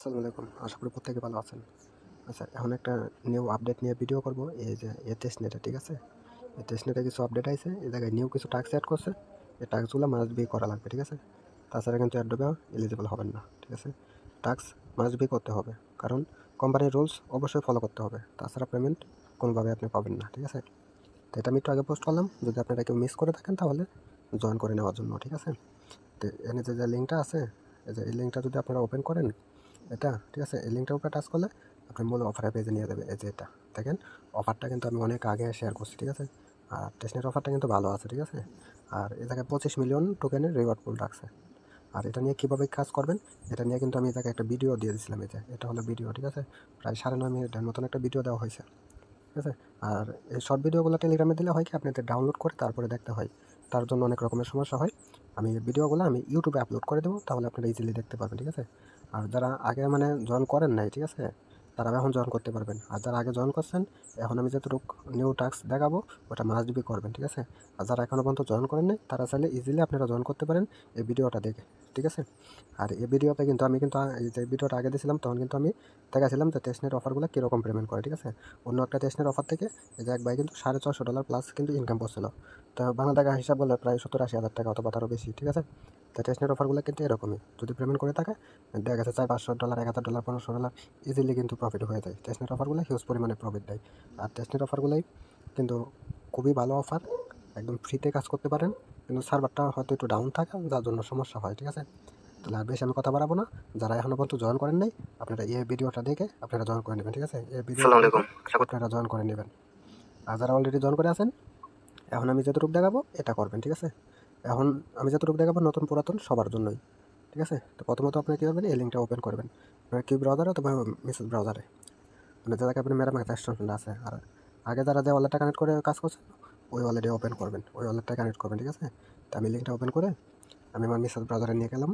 আসসালামু আলাইকুম। আশা করি প্রত্যেকে ভালো আছেন। আচ্ছা, এখন একটা নিউ আপডেট নিয়ে ভিডিও করব। এই যে টেস্টনেটে, ঠিক আছে? এই টেস্টনেটে কিছু আপডেট আইছে। এই জায়গায় নিউ কিছু টাস্ক এড করছে। এই টাস্কগুলো মাস্ট বি করা লাগবে, ঠিক আছে? তাছাড়া কিন্তু অ্যাডোবে এলিজিবল হবেন না, ঠিক আছে? টাস্ক মাস্ট বি করতে হবে, কারণ কোম্পানির রুলস অবশ্যই ফলো করতে হবে। তাছাড়া পেমেন্ট কোনোভাবে আপনি পাবেন না, ঠিক আছে? তো এটা আমি একটু আগে পোস্ট করলাম। যদি আপনারা কেউ মিস করে থাকেন তাহলে জয়েন করে নেওয়ার জন্য, ঠিক আছে? তো এখানে যে লিঙ্কটা আছে, এই লিঙ্কটা যদি আপনারা ওপেন করেন, এটা ঠিক আছে, এই লিঙ্কটার উপরে টাচ করলে আপনি মূল অফারের পেজে নিয়ে যাবে। এই যে এটা দেখেন, অফারটা কিন্তু আমি অনেক আগে শেয়ার করছি, ঠিক আছে? আর টেস্টনেট অফারটা কিন্তু ভালো আছে, ঠিক আছে? আর এ জায়গায় 25 মিলিয়ন টোকেনের রিওয়ার্ড পুল রাখছে। আর এটা নিয়ে কীভাবে কাজ করবেন, এটা নিয়ে কিন্তু আমি এটাকে একটা ভিডিও দিয়ে দিয়েছিলাম। এই যে এটা হলো ভিডিও, ঠিক আছে? প্রায় 9.5 মিনিটের মতন একটা ভিডিও দেওয়া হয়েছে, ঠিক আছে? আর এই শর্ট ভিডিওগুলো টেলিগ্রামে দিলে হয় কি, আপনি এটা ডাউনলোড করে তারপরে দেখতে হয়, তার জন্য অনেক রকমের সমস্যা হয়। আমি ভিডিওগুলো ইউটিউবে আপলোড করে দেবো, তাহলে আপনারা ইজিলি দেখতে পারবেন, ঠিক আছে? আর যারা আগে জয়েন করেন নাই, ঠিক আছে, তারা এখন জয়েন করতে পারবেন। আর যারা আগে জয়েন করছেন, এখন আমি যতটুকু নিউ টাস্ক দেখাবো ওটা মাস্ট বি করবেন, ঠিক আছে? আর যারা এখনও পর্যন্ত জয়েন করেন নাই, তারা চাইলে ইজিলি আপনারা জয়েন করতে পারেন এই ভিডিওটা দেখে, ঠিক আছে? আর এই ভিডিওতে কিন্তু আমি এই যে ভিডিওটা আগে দিয়েছিলাম, তখন কিন্তু আমি দেখাছিলাম যে টেস্টনেট অফারগুলো কীরকম পেমেন্ট করে, ঠিক আছে? অন্য একটা টেস্টনেট অফার থেকে এই যে এক ভাই কিন্তু $450 প্লাস কিন্তু ইনকাম করছিল। তো বাংলা টাকা হিসাব বললে প্রায় 70-80 হাজার টাকা অথবা তারও বেশি, ঠিক আছে? তো টেস্টনেট অফারগুলো কিন্তু এরকমই, যদি পেমেন্ট করে থাকে দেখা গেছে $400, $1000, $1500 ইজিলি কিন্তু প্রফিট হয়ে যায়। টেস্টনেট অফারগুলো হিউজ পরিমাণে প্রফিট দেয়। আর টেস্টনেট অফারগুলোই কিন্তু খুবই ভালো অফার, একদম ফ্রিতে কাজ করতে পারেন, কিন্তু সার্ভারটা হয়তো একটু ডাউন থাকে, যার জন্য সমস্যা হয়, ঠিক আছে? তাহলে আর বেশি আমি কথা বাড়াবো না। যারা এখনো পর্যন্ত জয়েন করেন নাই, আপনারা এই ভিডিওটা দেখে আপনারা জয়েন করে নেবেন, ঠিক আছে? এই ভিডিওটা দেখে আপনারা জয়েন করে নেবেন। আর যারা অলরেডি জয়েন করে আছেন, এখন আমি যতটুকু দেখাবো এটা করবেন, ঠিক আছে? এখন আমি যতটুকু দেখাবো নতুন পুরাতন সবার জন্যই, ঠিক আছে? তো প্রথমত আপনি কী করবেন, এই লিঙ্কটা ওপেন করবেন আপনার কি ব্রাউজারে অথবা মেসেজ ব্রাউজারে, মানে যাদেরকে আপনি মেরা রেস্টুরেন্ট আছে। আর আগে যারা যে ওয়ালেটটা কানেক্ট করে কাজ করছে, ওই ওয়ালেটে ওপেন করবেন, ওই ওয়ালেটটা কানেক্ট করবেন, ঠিক আছে? তো আমি লিঙ্কটা ওপেন করে আমি আমার মেসেজ ব্রাউজারে নিয়ে গেলাম।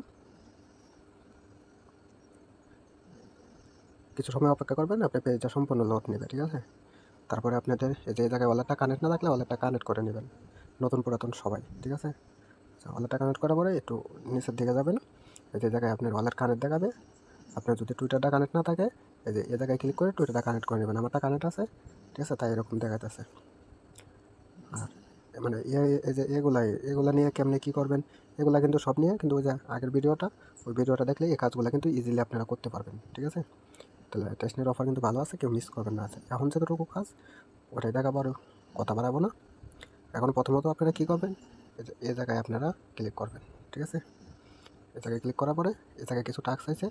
কিছু সময় অপেক্ষা করবেন, আপনি পেজটা সম্পূর্ণ লোড নেবে, ঠিক আছে? তারপরে আপনাদের এই যে জায়গায় ওয়ালেটটা কানেক্ট না থাকলে ওয়ালেটটা কানেক্ট করে নেবেন, নতুন পুরাতন সবাই, ঠিক আছে? ওয়ালেটটা কানেক্ট করার পরে একটু নিচের দিকে যাবেন। এই যে জায়গায় আপনার ওয়ালেট কানেক্ট দেখাবে, আপনার যদি টুইটারটা কানেক্ট না থাকে, এই যে এই জায়গায় ক্লিক করে টুইটারটা কানেক্ট করে নেবেন। আমারটা কানেক্ট আছে, ঠিক আছে? তাই এরকম দেখাতেছে। আর মানে এই যে এগুলা নিয়ে কেমনে কী করবেন, এগুলা কিন্তু সব নিয়ে কিন্তু ওই যে আগের ভিডিওটা, ওই ভিডিওটা দেখলে এই কাজগুলো কিন্তু ইজিলি আপনারা করতে পারবেন, ঠিক আছে? তাহলে টেস্টনেট অফার কিন্তু ভালো আছে, কেউ মিস করবেন না। আছে এখন যতটুকু কাজ ওটাই দেখাবো, আর কথা বাড়াবো না। এখন প্রথমত আপনারা কী করবেন, এই জায়গায় আপনারা ক্লিক করবেন, ঠিক আছে? এ জায়গায় ক্লিক করার পরে এ জায়গায় কিছু টাস্ক আছে,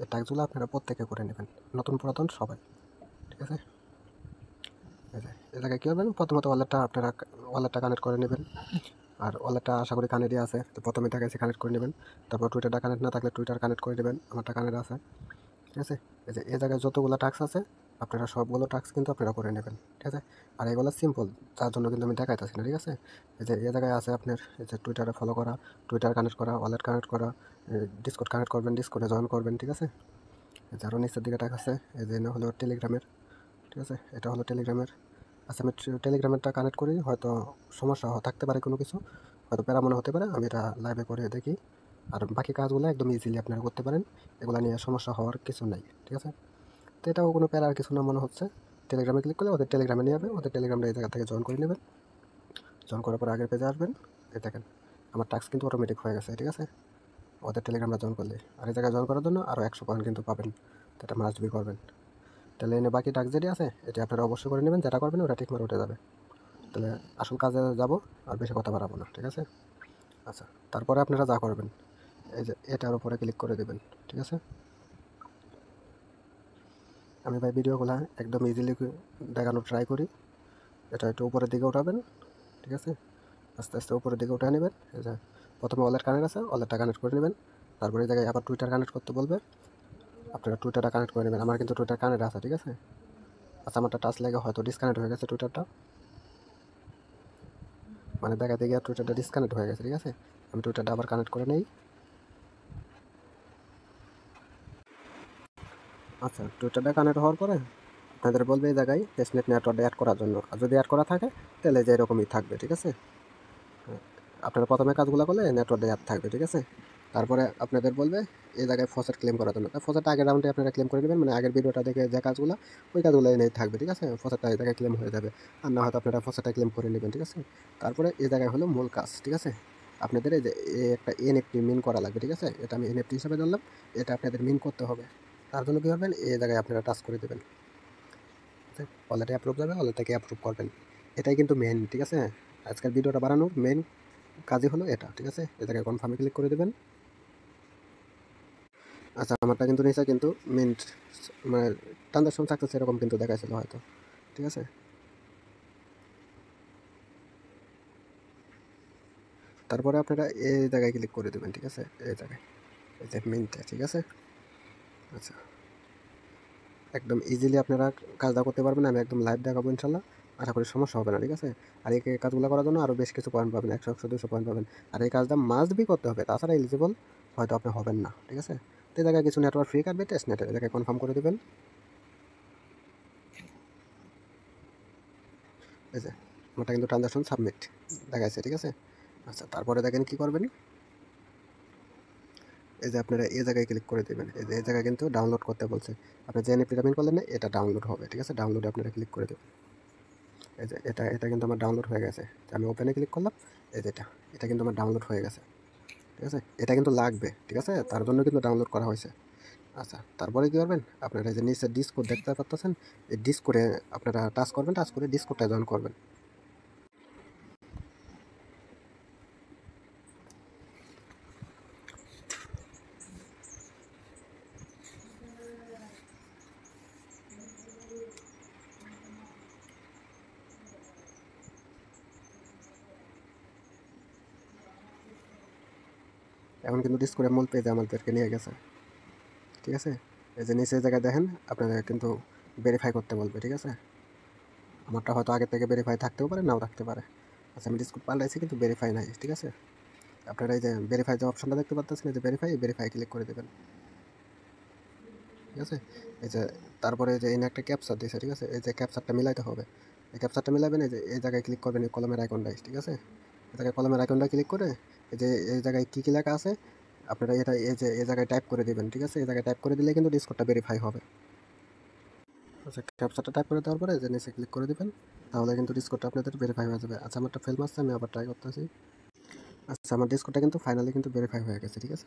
এই টাস্কগুলো আপনারা প্রত্যেকে করে নেবেন, নতুন পুরাতন সবাই, ঠিক আছে? এ জায়গায় কী করবেন, প্রথমত ওয়ালেটটা কানেক্ট করে নেবেন। আর ওয়ালেটটা আশা করি কানেক্টই আছে, তো প্রথমে দেখাচ্ছি কানেক্ট করে নেবেন। তারপর টুইটারটা কানেক্ট না থাকলে টুইটার কানেক্ট করে নেবেন, আমারটা কানেক্ট আছে, ঠিক আছে? এই জায়গায় যতগুলো টাস্ক আছে আপনারা সবগুলো টাস্ক কিন্তু আপনারা করে নেবেন, ঠিক আছে? আর এগুলো সিম্পল, যার জন্য কিন্তু আমি দেখাইতেছি না, ঠিক আছে? এই জায়গায় আছে আপনার এই যে টুইটারে ফলো করা, টুইটার কানেক্ট করা, ওয়ালেট কানেক্ট করা, ডিসকর্ড কানেক্ট করবেন, ডিসকর্ডে জয়েন করবেন, ঠিক আছে? আরও নিচের দিকে টাস্ক আছে, এই যে হলো টেলিগ্রামের, ঠিক আছে? এটা হলো টেলিগ্রামের। আচ্ছা, আমি টেলিগ্রামেরটা কানেক্ট করি, হয়তো সমস্যা থাকতে পারে, কোনো কিছু হয়তো প্যারা মনে হতে পারে, আমি এটা লাইভে করে দেখি। আর বাকি কাজগুলো একদম ইজিলি আপনারা করতে পারেন, এগুলো নিয়ে সমস্যা হওয়ার কিছু নাই, ঠিক আছে? তো এটাও কোনো প্যারার কিছু না মনে হচ্ছে। টেলিগ্রামে ক্লিক করলে ওদের টেলিগ্রামে নিয়ে যাবে, ওদের টেলিগ্রামটা এই জায়গা থেকে জয়েন করে নেবেন। জয়েন করার পর আগের পেজে আসবেন, এই দেখেন আমার টাস্ক কিন্তু অটোমেটিক হয়ে গেছে, ঠিক আছে? ওদের টেলিগ্রামটা জয়েন করলে আর এই জায়গায় জয়েন করার জন্য আরও 100 পয়েন্ট কিন্তু পাবেন, তো এটা মাস্ট বি করবেন। তাহলে এনে বাকি টাস্ক যেটি আছে এটি আপনারা অবশ্যই করে নেবেন, যেটা করবেন ওটা ঠিকমতো উঠে যাবে। তাহলে আসল কাজে যাব, আর বেশি কথা বাড়াবো না, ঠিক আছে? আচ্ছা, তারপরে আপনারা যা করবেন, এই যে এটার উপরে ক্লিক করে দেবেন, ঠিক আছে? আমি ভাই ভিডিওগুলো একদম ইজিলি দেখানোর ট্রাই করি। এটা একটু উপরের দিকে উঠাবেন, ঠিক আছে? আস্তে আস্তে উপরের দিকে উঠে নেবেন। এই যে প্রথমে ওয়ালেট কানেক্ট আছে, ওয়ালেটটা কানেক্ট করে নেবেন। তারপরে এই জায়গায় আবার টুইটার কানেক্ট করতে বলবে, আপনারা টুইটারটা কানেক্ট করে নেবেন। আমার কিন্তু টুইটার কানেক্ট আছে, ঠিক আছে? আচ্ছা, আমারটা টাচ লেগে হয়তো ডিসকানেক্ট হয়ে গেছে টুইটারটা, মানে দেখাতে গিয়ে টুইটারটা ডিসকানেক্ট হয়ে গেছে, ঠিক আছে? আমি টুইটারটা আবার কানেক্ট করে নেই। আচ্ছা, টুইটারটা কানেক্ট হওয়ার পরে আপনাদের বলবে এই জায়গায় টেস্টনেট নেটওয়ার্ক অ্যাড করার জন্য, আর যদি অ্যাড করা থাকে তাহলে যে এরকমই থাকবে, ঠিক আছে? আপনারা প্রথমে কাজগুলো করলে নেটওয়ার্ক অ্যাড থাকবে, ঠিক আছে? তারপরে আপনাদের বলবে এই জায়গায় ফসেট ক্লেম করার জন্য। তা ফসেটটা আগের রাউন্ডে আপনারা ক্লেম করে নেবেন, মানে আগের ভিডিওটা দেখে যে কাজগুলো, ওই কাজগুলো এনেই থাকবে, ঠিক আছে? ফসেটটা এই জায়গায় ক্লেম হয়ে যাবে। আর না হয়তো আপনারা ফসেটটা ক্লেম করে নেবেন, ঠিক আছে? তারপরে এই জায়গায় হলো মূল কাজ, ঠিক আছে? আপনাদের এই যে একটা এনএফটি মিন করা লাগবে, ঠিক আছে? এটা আমি এনএফটি হিসাবে ধরলাম, এটা আপনাদের মিন করতে হবে। তার জন্য কী করবেন, এই জায়গায় আপনারা টাচ করে দেবেন, অলরেডি অ্যাপ্রুভ যাবে, অলরেডি থেকে অ্যাপ্রুভ করবেন। এটাই কিন্তু মেন, ঠিক আছে? আজকের ভিডিওটা বানানোর মেন কাজই হলো এটা, ঠিক আছে? এ জায়গায় কনফার্মে ক্লিক করে দেবেন। আচ্ছা, আমারটা কিন্তু নিচে কিন্তু মিন্ট মানে ট্রানজাকশন সাকসেস এরকম কিন্তু দেখাইছিল হয়তো, ঠিক আছে? তারপরে আপনারা এই জায়গায় ক্লিক করে দেবেন, ঠিক আছে? এই জায়গায় এই যে মিন্টে, ঠিক আছে? আচ্ছা, একদম ইজিলি আপনারা কাজটা করতে পারবেন। আমি একদম লাইভ দেখাবো ইনশাল্লাহ, আশা করি সমস্যা হবে না, ঠিক আছে? আর এই কাজগুলো করার জন্য আরও বেশ কিছু পয়েন্ট পাবেন, 100 200 পয়েন্ট পাবেন। আর এই কাজটা মাস্ট বি করতে হবে, তাছাড়া এলিজিবল হয়তো আপনি হবেন না, ঠিক আছে? তো এই জায়গায় কিছু নেটওয়ার্ক ফ্রি কাটবে, টেস্ট নেট, এই জায়গায় কনফার্ম করে দেবেন। এই যে আমারটা কিন্তু ট্রানজাকশন সাবমিট দেখাচ্ছে, ঠিক আছে? আচ্ছা, তারপরে দেখেন কী করবেন, এই যে আপনারা এই জায়গায় ক্লিক করে দেবেন। এই যে এই জায়গায় কিন্তু ডাউনলোড করতে বলছে, আপনি যে এনএফটি পেমেন্ট করলেন না, এটা ডাউনলোড হবে, ঠিক আছে? ডাউনলোডে আপনারা ক্লিক করে দেবেন। এই যে এটা কিন্তু আমার ডাউনলোড হয়ে গেছে। আমি ওপেনে ক্লিক করলাম, এই যে এটা কিন্তু আমার ডাউনলোড হয়ে গেছে, ঠিক আছে? এটা কিন্তু লাগবে, ঠিক আছে? তার জন্য কিন্তু ডাউনলোড করা হয়েছে। আচ্ছা, তারপরে কী করবেন, আপনারা এই যে নিচে ডিসকোড দেখতে পাচ্ছেন, এই ডিসকোডে আপনারা টাচ করবেন, টাচ করে ডিসকোডটা জয়েন করবেন। এখন কিন্তু ডিসকোডের মূল পেজে আমাদেরকে নিয়ে গেছে, ঠিক আছে? এই যে নিচের জায়গায় দেখেন আপনাদের কিন্তু ভেরিফাই করতে বলবে, ঠিক আছে? আমারটা হয়তো আগে থেকে ভেরিফাই থাকতেও পারে, নাও থাকতে পারে। আচ্ছা, আমি ডিসকোড পাল্টাইছি কিন্তু ভেরিফাই নাই, ঠিক আছে? আপনারা এই যে ভেরিফাই যে অপশনটা দেখতে পাচ্ছেন, এই যে ভেরিফাই ক্লিক করে দেবেন, ঠিক আছে? এই যে তারপরে যে এনে একটা ক্যাপচার দিয়েছে, ঠিক আছে? এই যে ক্যাপচারটা মিলাইতে হবে, এই ক্যাপচারটা মিলাবেন। এই যে এই জায়গায় ক্লিক করবেন, এই কলমের আইকনটায়, ঠিক আছে? এই জায়গায় কলমের আইকনটা ক্লিক করে এই যে এই জায়গায় কী লেখা আছে আপনারা এটা এই যে এই জায়গায় টাইপ করে দেবেন, ঠিক আছে? এই জায়গায় টাইপ করে দিলে কিন্তু ডিসকোডটা ভেরিফাই হবে। আচ্ছা, ক্যাপচারটা টাইপ করে দেওয়ার পরে যে নিচে ক্লিক করে দেবেন, তাহলে কিন্তু ডিসকোডটা আপনাদের ভেরিফাই হয়ে যাবে। আচ্ছা, আমারটা ফেল মারছে, আমি আবার ট্রাই করতেছি। আচ্ছা, আমার ডিসকোডটা কিন্তু ফাইনালি কিন্তু ভেরিফাই হয়ে গেছে, ঠিক আছে?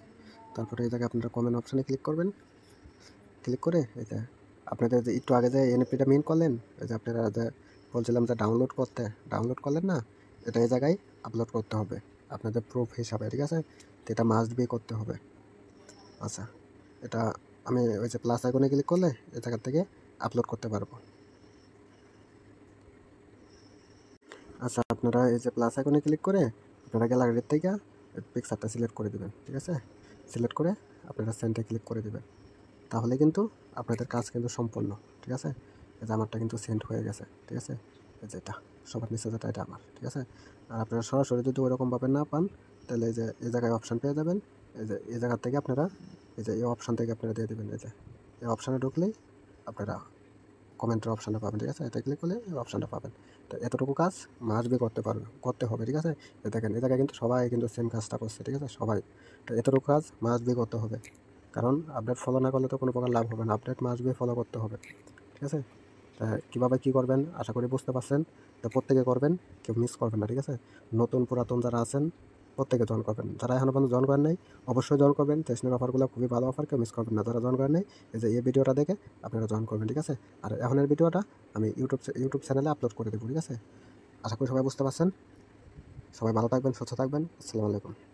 তারপরে এই জায়গায় আপনারা কমেন্ট অপশানে ক্লিক করবেন, ক্লিক করে এই যে আপনাদের যে একটু আগে যে এনএফটিটা মিন করলেন, এই যে আপনারা যে বলছিলাম যে ডাউনলোড করলেন না, এটা এই জায়গায় আপলোড করতে হবে আপনাদের প্রুফ হিসাবে, ঠিক আছে? তো এটা মাস্ট বি করতে হবে। আচ্ছা, এটা আমি ওই যে প্লাস আইকনে ক্লিক করলে এই জায়গা থেকে আপলোড করতে পারবো। আচ্ছা, আপনারা এই যে প্লাস আইকনে ক্লিক করে আপনারা গ্যালারির থেকে পিকচারটা সিলেক্ট করে দেবেন, ঠিক আছে? সিলেক্ট করে আপনারা সেন্ডে ক্লিক করে দেবেন, তাহলে কিন্তু আপনাদের কাজ কিন্তু সম্পূর্ণ, ঠিক আছে? এই যে আমারটা কিন্তু সেন্ড হয়ে গেছে, ঠিক আছে? এই যে এটা সবার নিচে যেটা, এটা আমার, ঠিক আছে? আর আপনারা সরাসরি যদি ওইরকমভাবে না পান, তাহলে এই যে এই জায়গায় অপশান পেয়ে যাবেন। এই যে এই জায়গা থেকে আপনারা এই যে এই অপশান থেকে আপনারা দিয়ে দেবেন, এই যে এই অপশানে ঢুকলেই আপনারা কমেন্টের অপশানটা পাবেন, ঠিক আছে? এটা ক্লিক করলে এই অপশানটা পাবেন। তো এতটুকু কাজ মাস্ট বি করতে হবে, ঠিক আছে? দেখেন এই জায়গায় কিন্তু সবাই কিন্তু সেম কাজটা করছে, ঠিক আছে? সবাই। তো এতটুকু কাজ মাস্ট বি করতে হবে, কারণ আপডেট ফলো না করলে তো কোনো প্রকার লাভ হবে না। আপডেট মাস্ট বি ফলো করতে হবে, ঠিক আছে? তা কীভাবে কী করবেন আশা করি বুঝতে পারছেন। তো প্রত্যেকে করবেন, কেউ মিস করবেন না, ঠিক আছে? নতুন পুরাতন যারা আছেন প্রত্যেকে জয়েন করবেন। যারা এখনও পর্যন্ত জয়েন করেন নাই অবশ্যই জয়েন করবেন। টেস্টের অফারগুলো খুবই ভালো অফার, কেউ মিস করবেন না। যারা জয়েন করেন নাই এই যে এই ভিডিওটা দেখে আপনারা জয়েন করবেন, ঠিক আছে? আর এখনের ভিডিওটা আমি ইউটিউব চ্যানেলে আপলোড করে দেবো, ঠিক আছে? আশা করি সবাই বুঝতে পারছেন। সবাই ভালো থাকবেন, সুস্থ থাকবেন। আসসালামু আলাইকুম।